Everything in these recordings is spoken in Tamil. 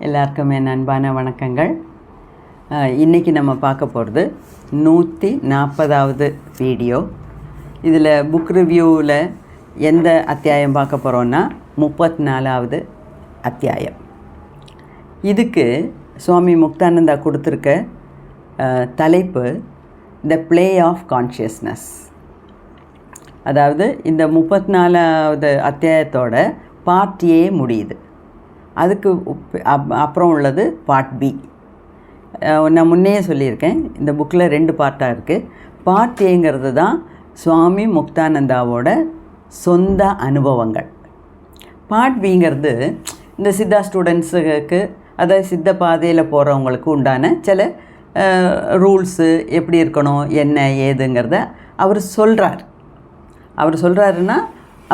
எல்லாருக்கும் என் அன்பான வணக்கங்கள். இன்றைக்கி நம்ம பார்க்க போகிறது 140வது வீடியோ. இதில் புக் ரிவ்யூவில் எந்த அத்தியாயம் பார்க்க போகிறோன்னா 34வது அத்தியாயம். இதுக்கு சுவாமி முக்தானந்தா கொடுத்துருக்க தலைப்பு த ப்ளே ஆஃப் கான்ஷியஸ்னஸ். அதாவது இந்த 34வது அத்தியாயத்தோட பார்ட் ஏ முடியுது. அதுக்கு அப்புறம் உள்ளது பார்ட் பி. நான் முன்னே சொல்லியிருக்கேன், இந்த புக்கில் 2 பார்ட்டாக இருக்குது. பார்ட் ஏங்கிறது தான் சுவாமி முக்தானந்தாவோட சொந்த அனுபவங்கள். பார்ட் பிங்கிறது இந்த சித்தா ஸ்டூடெண்ட்ஸுக்கு, அதாவது சித்த பாதையில் போகிறவங்களுக்கு உண்டான சில ரூல்ஸு, எப்படி இருக்கணும், என்ன ஏதுங்கிறத அவர் சொல்கிறாருன்னா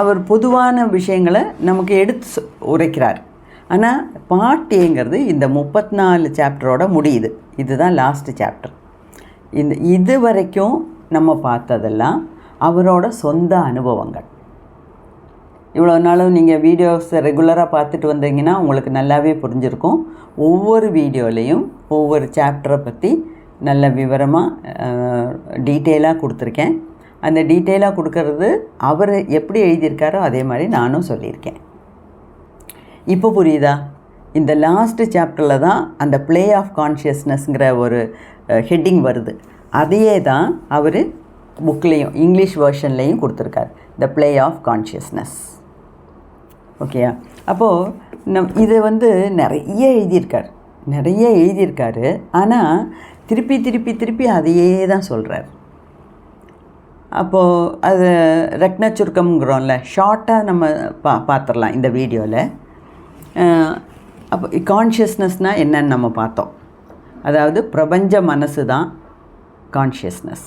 அவர் பொதுவான விஷயங்களை நமக்கு எடுத்து உரைக்கிறார். ஆனால் பார்ட் ஏங்கிறது இந்த 34 சாப்டரோட முடியுது. இதுதான் லாஸ்ட்டு சாப்டர். இது வரைக்கும் நம்ம பார்த்ததெல்லாம் அவரோட சொந்த அனுபவங்கள். இவ்வளோ நாளும் நீங்கள் வீடியோஸை ரெகுலராக பார்த்துட்டு வந்தீங்கன்னா உங்களுக்கு நல்லாவே புரிஞ்சிருக்கும். ஒவ்வொரு வீடியோலையும் ஒவ்வொரு சாப்டரை பற்றி நல்ல விவரமாக டீட்டெயிலாக கொடுத்துருக்கேன். அந்த டீட்டெயிலாக கொடுக்கறது அவர் எப்படி எழுதியிருக்காரோ அதே மாதிரி நானும் சொல்லியிருக்கேன். இப்போ புரியுதா? இந்த லாஸ்ட்டு சாப்டரில் தான் அந்த ப்ளே ஆஃப் கான்ஷியஸ்னஸ்ங்கிற ஒரு ஹெட்டிங் வருது. அதையே தான் அவர் புக்லேயும் இங்கிலீஷ் வேர்ஷன்லேயும் கொடுத்துருக்கார், த ப்ளே ஆஃப் கான்ஷியஸ்னஸ். ஓகேயா? அப்போது இதை நிறைய எழுதியிருக்காரு. ஆனால் திருப்பி அதையே தான் சொல்கிறார். அப்போது அது ரத்ன சுருக்கம்ங்கிறோம்ல, ஷார்ட்டாக நம்ம பார்த்துடலாம் இந்த வீடியோவில். அப்போ கான்ஷியஸ்னஸ்னால் என்னன்னு நம்ம பார்த்தோம். அதாவது பிரபஞ்ச மனசு தான் கான்ஷியஸ்னஸ்,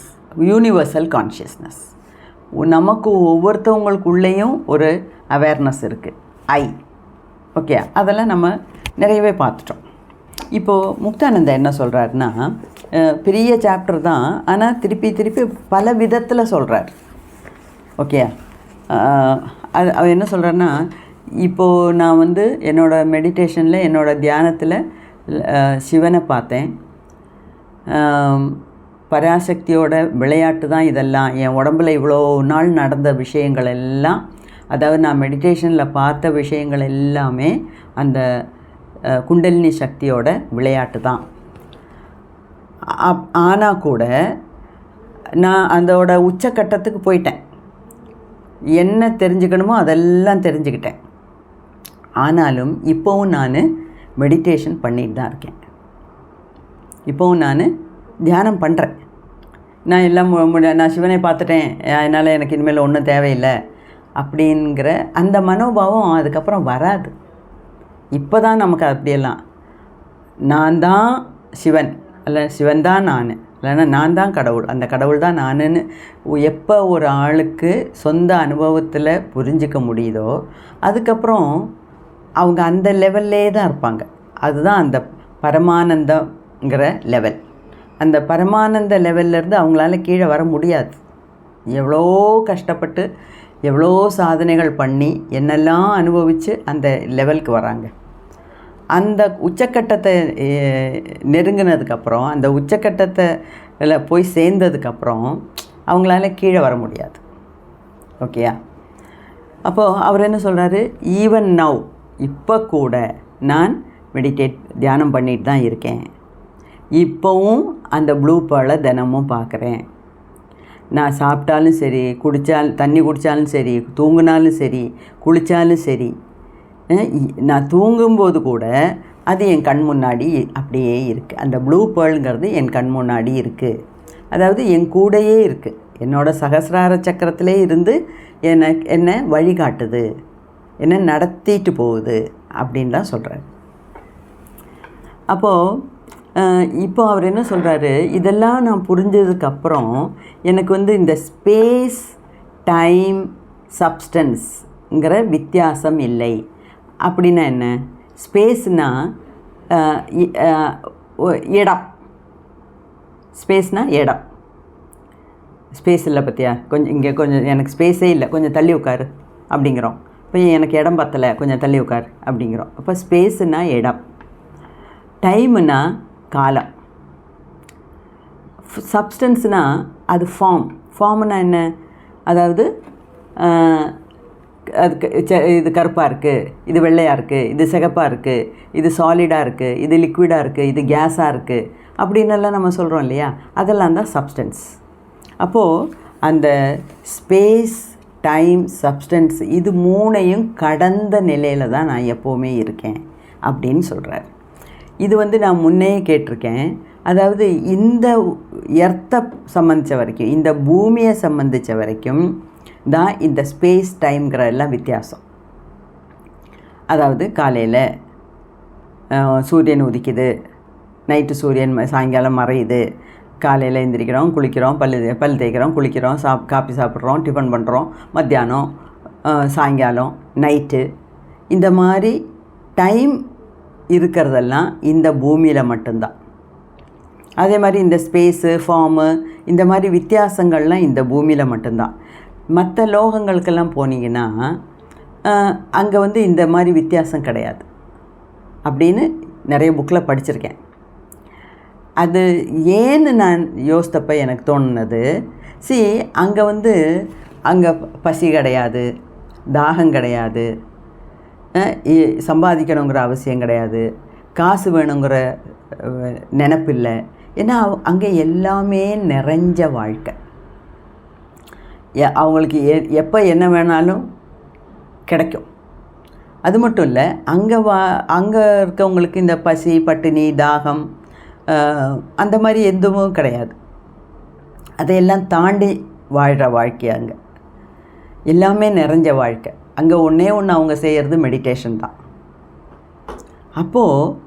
யூனிவர்சல் கான்ஷியஸ்னஸ். நமக்கு ஒவ்வொருத்தவங்களுக்குள்ளேயும் ஒரு அவேர்னஸ் இருக்குது, ஓகே, அதெல்லாம் நம்ம நிறையவே பார்த்துட்டோம். இப்போது முக்தானந்தா என்ன சொல்கிறாருன்னா, பெரிய சாப்டர் தான், ஆனால் திருப்பி பல விதத்தில் சொல்கிறார். ஓகே, அவர் என்ன சொல்கிறாருன்னா, இப்போது நான் என்னோடய மெடிடேஷனில், என்னோடய தியானத்தில் சிவனை பார்த்தேன். பராசக்தியோட விளையாட்டு தான் இதெல்லாம். என் உடம்பில் இவ்வளோ நாள் நடந்த விஷயங்கள் எல்லாம், அதாவது நான் மெடிடேஷனில் பார்த்த விஷயங்கள் எல்லாமே அந்த குண்டலினி சக்தியோட விளையாட்டு தான். ஆனால் கூட நான் அதோட உச்சக்கட்டத்துக்கு போயிட்டேன். என்ன தெரிஞ்சுக்கணுமோ அதெல்லாம் தெரிஞ்சுக்கிட்டேன். ஆனாலும் இப்போவும் நான் மெடிடேஷன் பண்ணிட்டு தான் இருக்கேன். இப்போவும் நான் தியானம் பண்ணுறேன். நான் எல்லாம் நான் சிவனை பார்த்துட்டேன், அதனால் எனக்கு இனிமேல் ஒன்றும் தேவையில்லை அப்படிங்கிற அந்த மனோபாவம் அதுக்கப்புறம் வராது. இப்போ தான் நமக்கு அப்படியெல்லாம் நான் தான் சிவன், அல்ல சிவன் தான் நான், இல்லைன்னா நான் தான் கடவுள், அந்த கடவுள் தான் நானுன்னு எப்போ ஒரு ஆளுக்கு சொந்த அனுபவத்தில் புரிஞ்சிக்க முடியுதோ அதுக்கப்புறம் அவங்க அந்த லெவல்லே தான் இருப்பாங்க. அதுதான் அந்த பரமானந்தங்கிற லெவல். அந்த பரமானந்த லெவல்லேருந்து அவங்களால கீழே வர முடியாது. எவ்வளோ கஷ்டப்பட்டு எவ்வளோ சாதனைகள் பண்ணி என்னெல்லாம் அனுபவித்து அந்த லெவலுக்கு வராங்க. அந்த உச்சக்கட்டத்தை நெருங்கினதுக்கப்புறம், அந்த உச்சக்கட்டத்தில் போய் சேர்ந்ததுக்கப்புறம் அவங்களால கீழே வர முடியாது. ஓகேயா? அப்போது அவர் என்ன சொல்கிறாரு, ஈவன் நவ், இப்போ கூட நான் தியானம் பண்ணிட்டு தான் இருக்கேன். இப்போவும் அந்த ப்ளூ பேர்லை தினமும் பார்க்குறேன். நான் சாப்பிட்டாலும் சரி, தண்ணி குடித்தாலும் சரி, தூங்கினாலும் சரி, குளித்தாலும் சரி, நான் தூங்கும்போது கூட அது என் கண் முன்னாடி அப்படியே இருக்குது. அந்த ப்ளூ பேர்லுங்கிறது என் கண் முன்னாடி இருக்குது. அதாவது என் கூடையே இருக்குது, என்னோடய சகசிரார சக்கரத்திலே இருந்து என்னை வழிகாட்டுது, என்ன நடத்திட்டு போகுது அப்படின்லாம் சொல்கிறார். இப்போ அவர் என்ன சொல்கிறாரு, இதெல்லாம் நான் புரிஞ்சதுக்கப்புறம் எனக்கு இந்த ஸ்பேஸ் டைம் சப்ஸ்டன்ஸ்ங்கிற வித்தியாசம் இல்லை. அப்படின்னா என்ன? ஸ்பேஸ்னால் இடம், ஸ்பேஸ்னால் இடம். ஸ்பேஸ் இல்லை பற்றியா, கொஞ்சம் எனக்கு ஸ்பேஸே இல்லை, கொஞ்சம் தள்ளி உட்காரு அப்படிங்கிறோம். இப்போ எனக்கு இடம் பத்தலை, கொஞ்சம் தள்ளி உட்கார் அப்படிங்கிறோம். அப்போ ஸ்பேஸுனால் இடம். டைமுனா காலம், சப்ஸ்டன்ஸ்னால் அது ஃபார்ம்னா என்ன, அதாவது அதுக்கு இது கருப்பாக இருக்குது, இது வெள்ளையாக இருக்குது, இது சிகப்பாக இருக்குது, இது சாலிடாக இருக்குது, இது லிக்விடாக இருக்குது, இது கேஸாக இருக்குது அப்படின்னெல்லாம் நம்ம சொல்கிறோம் இல்லையா, அதெல்லாம் தான் சப்ஸ்டன்ஸ். அப்போது அந்த ஸ்பேஸ், டைம், சப்ஸ்டன்ஸ் இது மூணையும் கடந்த நிலையில் தான் நான் எப்போவுமே இருக்கேன் அப்படின்னு சொல்கிறார். இது நான் முன்னே கேட்டிருக்கேன். அதாவது இந்த எர்த்தை சம்மந்தித்த வரைக்கும், இந்த பூமியை சம்மந்தித்த வரைக்கும் தான் இந்த ஸ்பேஸ் டைம்ங்கிற எல்லாம் வித்தியாசம். அதாவது காலையில் சூரியன் உதிக்குது, நைட்டு சூரியன் சாயங்காலம் மறையுது, காலையில் எழுந்திரிக்கிறோம், குளிக்கிறோம், பல் தேய்க்கிறோம், குளிக்கிறோம், காப்பி சாப்பிட்றோம், டிஃபன் பண்ணுறோம், மத்தியானம், சாயங்காலம், நைட்டு, இந்த மாதிரி டைம் இருக்கிறதெல்லாம் இந்த பூமியில் மட்டும்தான். அதே மாதிரி இந்த ஸ்பேஸு, ஃபார்மு, இந்த மாதிரி வித்தியாசங்கள்லாம் இந்த பூமியில் மட்டும்தான். மற்ற லோகங்களுக்கெல்லாம் போனீங்கன்னா அங்கே இந்த மாதிரி வித்தியாசம் கிடையாது அப்படின்னு நிறைய புக்கில் படிச்சிருக்கேன். அது ஏன்னு நான் யோசித்தப்போ எனக்கு தோணுனது, அங்கே அங்கே பசி கிடையாது, தாகம் கிடையாது, சம்பாதிக்கணுங்கிற அவசியம் கிடையாது, காசு வேணுங்கிற நினப்பில்லை. ஏன்னா அங்கே எல்லாமே நிறைஞ்ச வாழ்க்கை. அவங்களுக்கு எப்போ என்ன வேணாலும் கிடைக்கும். அது மட்டும் இல்லை, அங்கே இருக்கவங்களுக்கு இந்த பசி, பட்டினி, தாகம் அந்த மாதிரி எதுவும் கிடையாது. அதையெல்லாம் தாண்டி வாழ்கிற வாழ்க்கை அங்கே எல்லாமே நிறைஞ்ச வாழ்க்கை. அங்கே ஒன்றே ஒன்று அவங்க செய்கிறது மெடிடேஷன் தான். அப்போது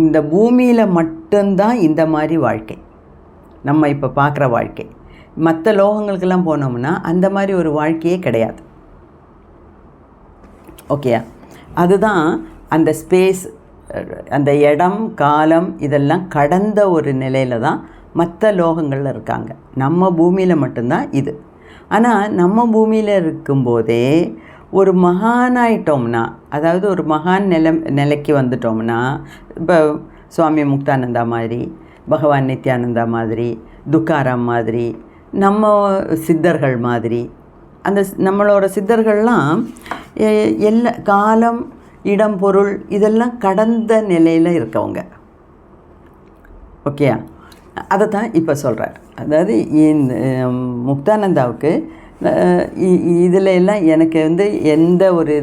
இந்த பூமியில் மட்டும்தான் இந்த மாதிரி வாழ்க்கை நம்ம இப்போ பார்க்குற வாழ்க்கை. மற்ற லோகங்களுக்கெல்லாம் போனோம்னா அந்த மாதிரி ஒரு வாழ்க்கையே கிடையாது. ஓகேயா? அதுதான் அந்த ஸ்பேஸ், அந்த இடம், காலம் இதெல்லாம் கடந்த ஒரு நிலையில் தான் மற்ற லோகங்களில் இருக்காங்க. நம்ம பூமியில் மட்டும்தான் இது. ஆனால் நம்ம பூமியில் இருக்கும்போதே ஒரு மகானாயிட்டோம்னா, அதாவது ஒரு மகான் நிலைக்கு வந்துட்டோம்னா, இப்போ சுவாமி முக்தானந்தா மாதிரி, பகவான் நித்யானந்தா மாதிரி, துக்காராம் மாதிரி, நம்ம சித்தர்கள் மாதிரி, அந்த நம்மளோட சித்தர்கள்லாம் எல்லா காலம், இடம், பொருள் இதெல்லாம் கடந்த நிலையில் இருக்கவங்க. ஓகேயா? அதை தான் இப்போ சொல்கிறார். அதாவது இந்த முக்தானந்தாவுக்கு இதில் எல்லாம் எனக்கு எந்த ஒரு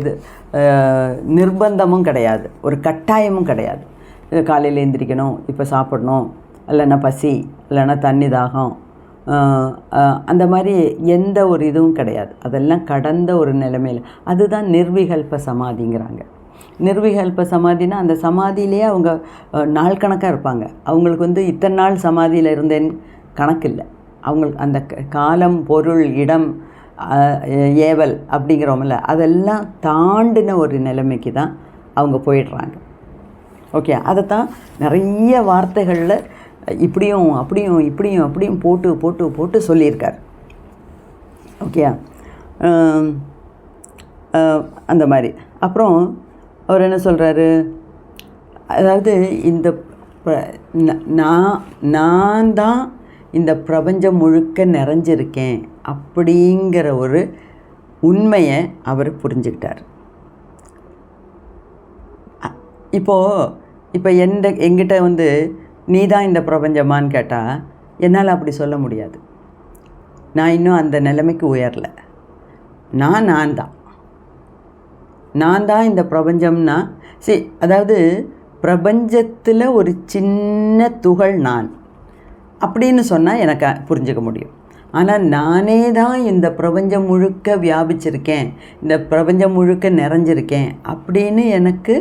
நிர்பந்தமும் கிடையாது, ஒரு கட்டாயமும் கிடையாது. காலையில் எழுந்திரிக்கணும், இப்போ சாப்பிடணும், இல்லைன்னா பசி, இல்லைன்னா தண்ணி தாகம், அந்த மாதிரி எந்த ஒரு இதுவும் கிடையாது. அதெல்லாம் கடந்த ஒரு நிலைமையில், அதுதான் நிர்விகல்ப சமாதிங்கிறாங்க. நிர்விகல்ப சமாதினா அந்த சமாதியிலேயே அவங்க நாள் கணக்காக இருப்பாங்க. அவங்களுக்கு இத்தனை நாள் சமாதியில் இருந்தேன்னு கணக்கு இல்லை. அவங்களுக்கு அந்த காலம், பொருள், இடம், ஏவல் அப்படிங்கிறோம்ல, அதெல்லாம் தாண்டின ஒரு நிலைமைக்கு தான் அவங்க போயிடுறாங்க. ஓகே, அதைத்தான் நிறைய வார்த்தைகளில் இப்படியும் அப்படியும் இப்படியும் அப்படியும் போட்டு போட்டு போட்டு சொல்லியிருக்கார். ஓகே, அந்த மாதிரி. அப்புறம் அவர் என்ன சொல்கிறாரு, அதாவது இந்த நான் தான் இந்த பிரபஞ்சம் முழுக்க நிறைஞ்சிருக்கேன் அப்படிங்கிற ஒரு உண்மையை அவர் புரிஞ்சுக்கிட்டார். இப்போ என்கிட்ட நீ தான் இந்த பிரபஞ்சமான்னு கேட்டால் என்னால் அப்படி சொல்ல முடியாது. நான் இன்னும் அந்த நிலைமைக்கு உயரலை. நான் தான் இந்த பிரபஞ்சம்னா அதாவது பிரபஞ்சத்தில் ஒரு சின்ன துகள் நான் அப்படின்னு சொன்னால் எனக்கு புரிஞ்சுக்க முடியும். ஆனால் நானே தான் இந்த பிரபஞ்சம் முழுக்க வியாபிச்சிருக்கேன், இந்த பிரபஞ்சம் முழுக்க நிறைஞ்சிருக்கேன் அப்படின்னு எனக்கு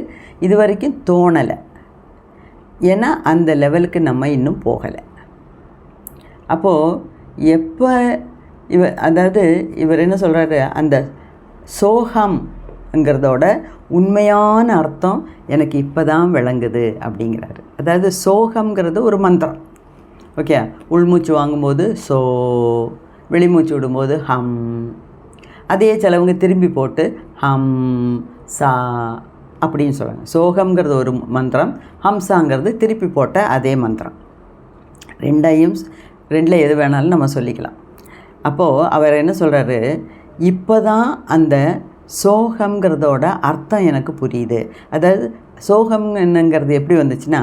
இது வரைக்கும் தோணலை. ஏன்னா அந்த லெவலுக்கு நம்ம இன்னும் போகலை. அப்போது எப்போ அதாவது இவர் என்ன சொல்கிறாரு, அந்த சோகம்ங்கிறதோட உண்மையான அர்த்தம் எனக்கு இப்போ தான் விளங்குது அப்படிங்கிறாரு. அதாவது சோகம்ங்கிறது ஒரு மந்திரம். ஓகே, உள்மூச்சு வாங்கும்போது சோ, வெளிமூச்சு விடும்போது ஹம். அதே சிலவங்க திரும்பி போட்டு ஹம் சா அப்படின்னு சொல்லுவாங்க. சோகம்ங்கிறது ஒரு மந்திரம், ஹம்சாங்கிறது திருப்பி போட்ட அதே மந்திரம். ரெண்டில் எது வேணாலும் நம்ம சொல்லிக்கலாம். அப்போது அவர் என்ன சொல்கிறாரு, இப்போ தான் அந்த சோகம்ங்கிறதோட அர்த்தம் எனக்கு புரியுது. அதாவது சோகம் என்னங்கிறது எப்படி வந்துச்சுன்னா,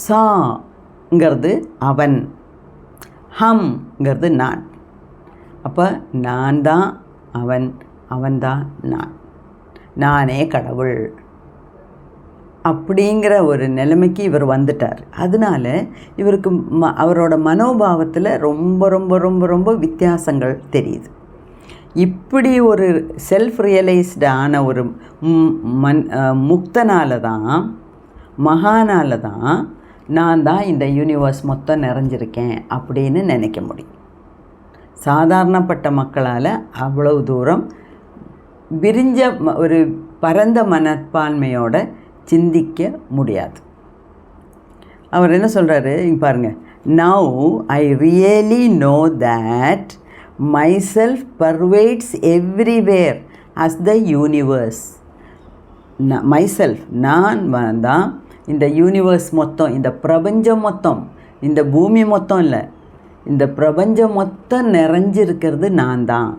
சாங்கிறது அவன், ஹம்ங்கிறது நான். அப்போ நான் தான் அவன், அவன்தான் நான், நானே கடவுள் அப்படிங்கிற ஒரு நிலைமைக்கு இவர் வந்துட்டார். அதனால் இவருக்கு அவரோட மனோபாவத்தில் ரொம்ப ரொம்ப ரொம்ப ரொம்ப வித்தியாசங்கள் தெரியுது. இப்படி ஒரு செல்ஃப் ரியலைஸ்டான ஒரு முக்தனால தான், மகானால தான் நான் தான் இந்த யூனிவர்ஸ் மொத்தம் நிறைஞ்சிருக்கேன் அப்படின்னு நினைக்க முடியும். சாதாரணப்பட்ட மக்களால் அவ்வளவு தூரம் விரிஞ்ச ஒரு பரந்த மனப்பான்மையோட சிந்திக்க முடியாது. அவர் என்ன சொல்கிறாரு, இங்கே பாருங்கள், now I really know that myself pervades everywhere as the universe. myself, நான் தான் இந்த யூனிவர்ஸ் மொத்தம், இந்த பிரபஞ்சம் மொத்தம், இந்த பூமி மொத்தம் இல்லை, இந்த பிரபஞ்சம் மொத்தம் நிறைஞ்சிருக்கிறது நான் தான்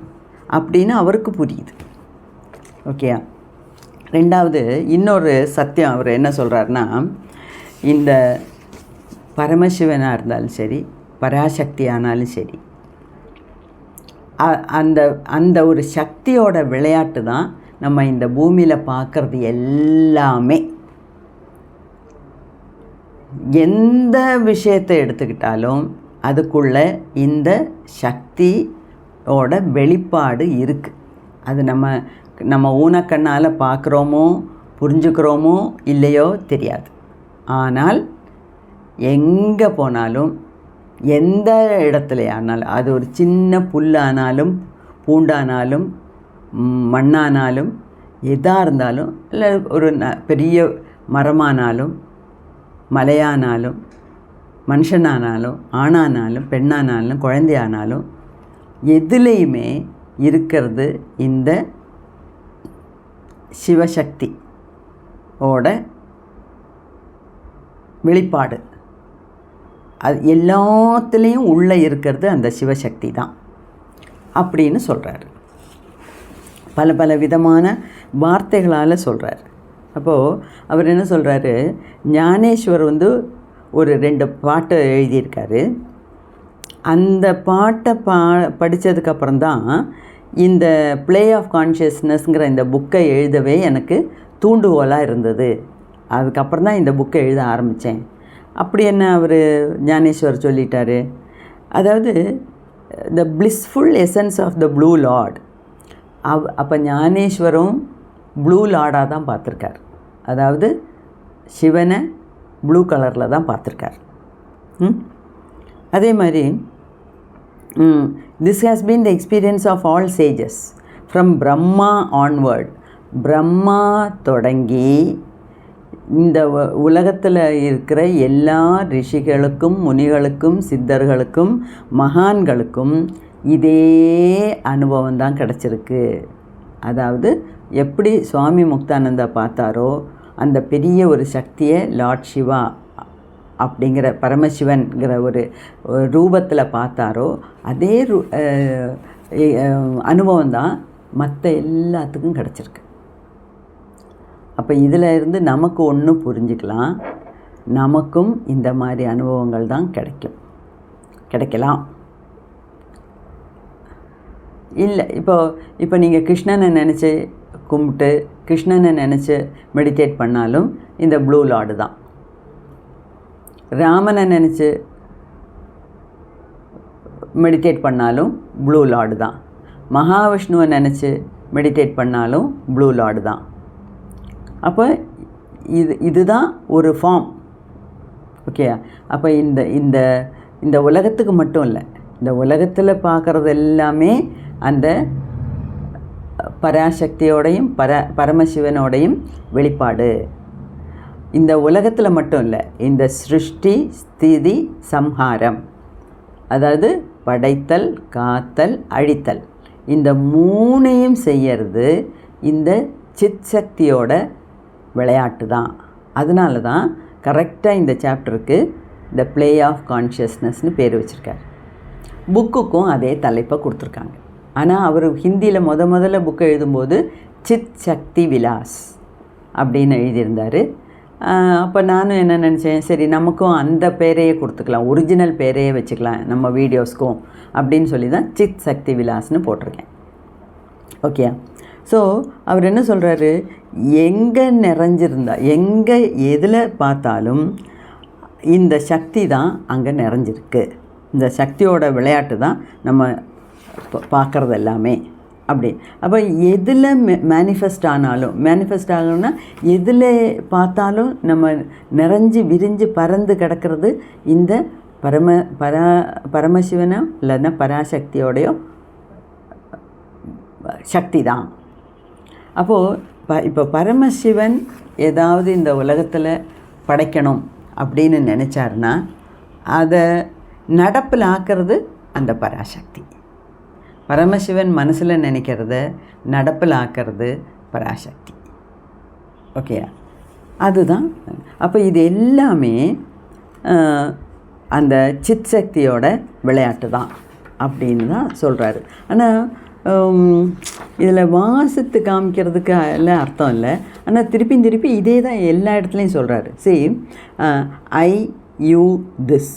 அப்படின்னு அவருக்கு புரியுது. ஓகே. ரெண்டாவது இன்னொரு சத்தியம் அவர் என்ன சொல்கிறாருன்னா, இந்த பரமசிவனாக இருந்தாலும் சரி, பராசக்தி ஆனாலும் சரி, அந்த ஒரு சக்தியோட விளையாட்டு தான் நம்ம இந்த பூமியில் பார்க்குறது எல்லாமே. எந்த விஷயத்தை எடுத்துக்கிட்டாலும் அதுக்குள்ள இந்த சக்தியோட வெளிப்பாடு இருக்குது. அது நம்ம ஊனக்கண்ணால் பார்க்குறோமோ புரிஞ்சுக்கிறோமோ இல்லையோ தெரியாது. ஆனால் எங்கே போனாலும், எந்த இடத்துலையானாலும், அது ஒரு சின்ன புல்லானாலும் பூண்டானாலும் மண்ணானாலும் எதாக இருந்தாலும், இல்லை ஒரு பெரிய மரமானாலும் மலையானாலும் மனுஷனானாலும் ஆணானாலும் பெண்ணானாலும் குழந்தையானாலும் எதுலேயுமே இருக்கிறது இந்த சிவசக்தி ஓட வெளிப்பாடு. அது எல்லாத்துலேயும் உள்ளே இருக்கிறது அந்த சிவசக்தி தான் அப்படின்னு சொல்கிறாரு. பல விதமான வார்த்தைகளால் சொல்கிறார். அப்போது அவர் என்ன சொல்கிறாரு, ஞானேஸ்வர் ஒரு 2 பாட்டு எழுதியிருக்காரு. அந்த பாட்டை படித்ததுக்கப்புறம்தான் இந்த ப்ளே ஆஃப் கான்ஷியஸ்னஸ்ங்கிற இந்த புக்கை எழுதவே எனக்கு தூண்டுகோலாக இருந்தது. அதுக்கப்புறம் தான் இந்த புக்கை எழுத ஆரம்பித்தேன். அப்படி என்ன அவர் ஞானேஸ்வர் சொல்லிட்டாரு, அதாவது the blissful essence of the blue lord. அப்போ ஞானேஸ்வரும் ப்ளூ லார்டாக தான் பார்த்துருக்கார். அதாவது சிவனை ப்ளூ கலரில் தான் பார்த்துருக்கார். அதே மாதிரி this has been the experience of all sages from Brahma onward. Brahma தொடங்கி இந்த உலகத்தில் இருக்கிற எல்லா ரிஷிகளுக்கும் முனிகளுக்கும் சித்தர்களுக்கும் மகான்களுக்கும் இதே அனுபவம் தான் கிடச்சிருக்கு. அதாவது எப்படி சுவாமி முக்தானந்தா பார்த்தாரோ அந்த பெரிய ஒரு சக்தியை லார்ட் சிவா அப்படிங்கிற பரமசிவன்கிற ஒரு ரூபத்தில் பார்த்தாரோ அதே அனுபவம் தான் மற்ற எல்லாத்துக்கும் கிடச்சிருக்கு. அப்போ இதில் இருந்து நமக்கு ஒன்று புரிஞ்சுக்கலாம், நமக்கும் இந்த மாதிரி அனுபவங்கள் தான் கிடைக்கலாம். இல்லை இப்போ நீங்கள் கிருஷ்ணனை நினச்சி கும்பிட்டு கிருஷ்ணனை நினச்சி மெடிடேட் பண்ணாலும் இந்த ப்ளூ லார்டு தான். ராமனை நினச்சி மெடிடேட் பண்ணாலும் ப்ளூ லார்டு தான். மகாவிஷ்ணுவை நினச்சி மெடிடேட் பண்ணாலும் ப்ளூ லார்டு தான். அப்போ இதுதான் ஒரு ஃபார்ம். ஓகே. அப்போ இந்த உலகத்துக்கு மட்டும் இல்லை, இந்த உலகத்தில் பார்க்குறது எல்லாமே அந்த பராசக்தியோடையும் பரமசிவனோடையும் வெளிப்பாடு. இந்த உலகத்தில் மட்டும் இல்லை, இந்த சிருஷ்டி ஸ்திதி சம்ஹாரம், அதாவது படைத்தல் காத்தல் அழித்தல், இந்த 3ஐயும் செய்யறது இந்த சித் சக்தியோட விளையாட்டு தான். அதனால தான் கரெக்டாக இந்த சாப்டருக்கு த ப்ளே ஆஃப் கான்ஷியஸ்னஸ்னு பேர் வச்சுருக்காரு. புக்குக்கும் அதே தலைப்பை கொடுத்துருக்காங்க. ஆனால் அவர் ஹிந்தியில் முதல்ல புக்கை எழுதும்போது சித் சக்தி விலாஸ் அப்படின்னு எழுதியிருந்தார். அப்போ நானும் என்ன நினச்சேன், சரி நமக்கும் அந்த பேரையே கொடுத்துக்கலாம், ஒரிஜினல் பேரையே வச்சுக்கலாம் நம்ம வீடியோஸ்க்கும் அப்படின்னு சொல்லி தான் சித் சக்தி விலாஸ்னு போட்டிருக்கேன். ஓகே. ஸோ அவர் என்ன சொல்கிறாரு, எங்கே நிறைஞ்சிருந்தா, எங்கே எதில் பார்த்தாலும் இந்த சக்தி தான் அங்கே நிறைஞ்சிருக்கு. இந்த சக்தியோட விளையாட்டு தான் நம்ம பார்க்குறது எல்லாமே அப்படி. அப்போ எதில் மேனிஃபெஸ்ட் ஆகணும்னா எதில் பார்த்தாலும் நம்ம நிறைஞ்சு விரிஞ்சு பறந்து கிடக்கிறது இந்த பரமசிவனோ இல்லைன்னா பராசக்தியோடைய சக்தி தான். அப்போது இப்போ பரமசிவன் ஏதாவது இந்த உலகத்தில் படைக்கணும் அப்படின்னு நினச்சாருன்னா அதை நடப்பில் ஆக்கிறது அந்த பராசக்தி. பரமசிவன் மனசில் நினைக்கிறத நடப்பில் ஆக்கிறது பராசக்தி. ஓகே, அதுதான். அப்போ இது எல்லாமே அந்த சித் சக்தியோட விளையாட்டு தான் அப்படின்னு தான் சொல்கிறாரு. ஆனால் இதில் வாசித்து காமிக்கிறதுக்கு எல்லாம் அர்த்தம் இல்லை. ஆனால் திருப்பி இதே தான் எல்லா இடத்துலையும் சொல்கிறாரு. சரி, ஐ யூ திஸ்,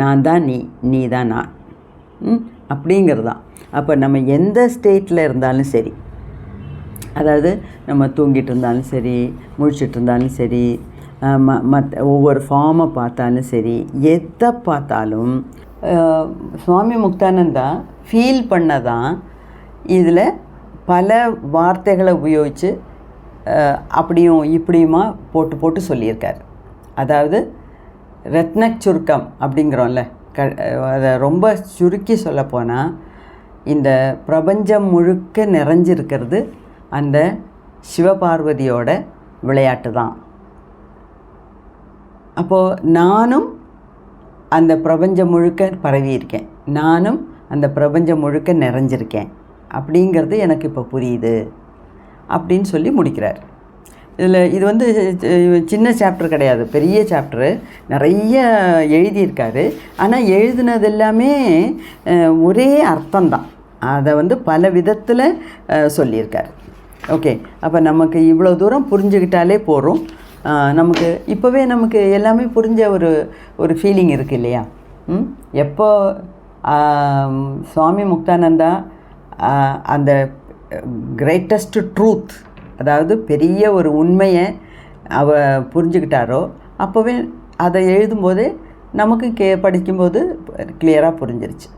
நான் தான் நீ தான் நான் அப்படிங்கிறது தான். அப்போ நம்ம எந்த ஸ்டேட்டில் இருந்தாலும் சரி, அதாவது நம்ம தூங்கிட்டு இருந்தாலும் சரி, முழிச்சிட்டு இருந்தாலும் சரி, மற்ற ஒவ்வொரு ஃபார்மை பார்த்தாலும் சரி, எதை பார்த்தாலும் சுவாமி முக்தானந்தா ஃபீல் பண்ணதான் இதில் பல வார்த்தைகளை உபயோகித்து அப்படியும் இப்படியுமா போட்டு சொல்லியிருக்கார். அதாவது ரத்ன சுருக்கம் அப்படிங்கிறோம்ல, அதை ரொம்ப சுருக்கி சொல்லப்போனால் இந்த பிரபஞ்சம் முழுக்க நிறைஞ்சிருக்கிறது அந்த சிவபார்வதியோட விளையாட்டு தான். அப்போது நானும் அந்த பிரபஞ்சம் முழுக்க பரவி இருக்கேன், நானும் அந்த பிரபஞ்சம் முழுக்க நிறைஞ்சிருக்கேன் அப்படிங்கிறது எனக்கு இப்போ புரியுது அப்படின்னு சொல்லி முடிக்கிறார். இது வந்து சின்ன சாப்டர் கிடையாது, பெரிய சாப்டரு, நிறைய எழுதியிருக்காரு. ஆனால் எழுதினது எல்லாமே ஒரே அர்த்தம்தான், அதை வந்து பல விதத்தில் சொல்லியிருக்காரு. ஓகே, அப்போ நமக்கு இவ்வளோ தூரம் புரிஞ்சுக்கிட்டாலே போகிறோம். நமக்கு இப்போவே நமக்கு எல்லாமே புரிஞ்ச ஒரு ஃபீலிங் இருக்குது இல்லையா? எப்போ சுவாமி முக்தானந்தா அந்த கிரேட்டஸ்ட் ட்ரூத், அதாவது பெரிய ஒரு உண்மையை புரிஞ்சுக்கிட்டாரோ அப்போவே அதை எழுதும்போதே நமக்கு படிக்கும்போது கிளியராக புரிஞ்சிருச்சு.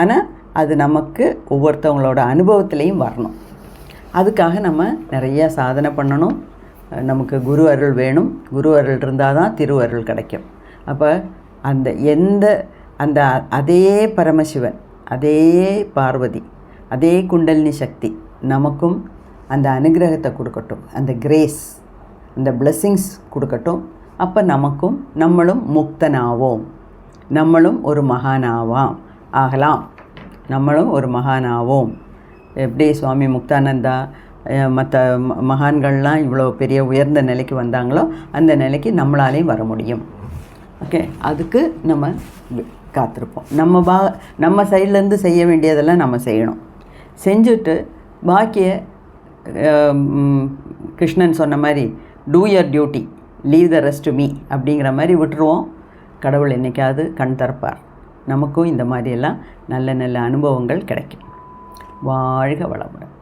ஆனால் அது நமக்கு ஒவ்வொருத்தவங்களோட அனுபவத்துலேயும் வரணும். அதுக்காக நம்ம நிறைய சாதனை பண்ணணும். நமக்கு குரு அருள் வேணும். குரு அருள் இருந்தால் தான் திருவருள் கிடைக்கும். அப்போ அதே பரமசிவன், அதே பார்வதி, அதே குண்டலினி சக்தி நமக்கும் அந்த அனுகிரகத்தை கொடுக்கட்டும், அந்த கிரேஸ், அந்த பிளெஸ்ஸிங்ஸ் கொடுக்கட்டும். அப்போ நம்மளும் முக்தனாவோம், நம்மளும் ஒரு ஆகலாம், நம்மளும் ஒரு மகானாவோம். எப்படி சுவாமி முக்தானந்தா மற்ற மகான்கள்லாம் இவ்வளோ பெரிய உயர்ந்த நிலைக்கு வந்தாங்களோ அந்த நிலைக்கு நம்மளாலேயும் வர முடியும். ஓகே, அதுக்கு நம்ம காத்திருப்போம். நம்ம சைட்லேருந்து செய்ய வேண்டியதெல்லாம் நம்ம செய்யணும். செஞ்சுட்டு பாக்கிய கிருஷ்ணன் சொன்ன மாதிரி two your duty, leave the rest to me அப்படிங்கிற மாதிரி விட்டுருவோம். கடவுள் என்றைக்காவது கண் திறப்பார். நமக்கும் இந்த மாதிரியெல்லாம் நல்ல நல்ல அனுபவங்கள் கிடைக்கும். வாழ்க வளமுடன்.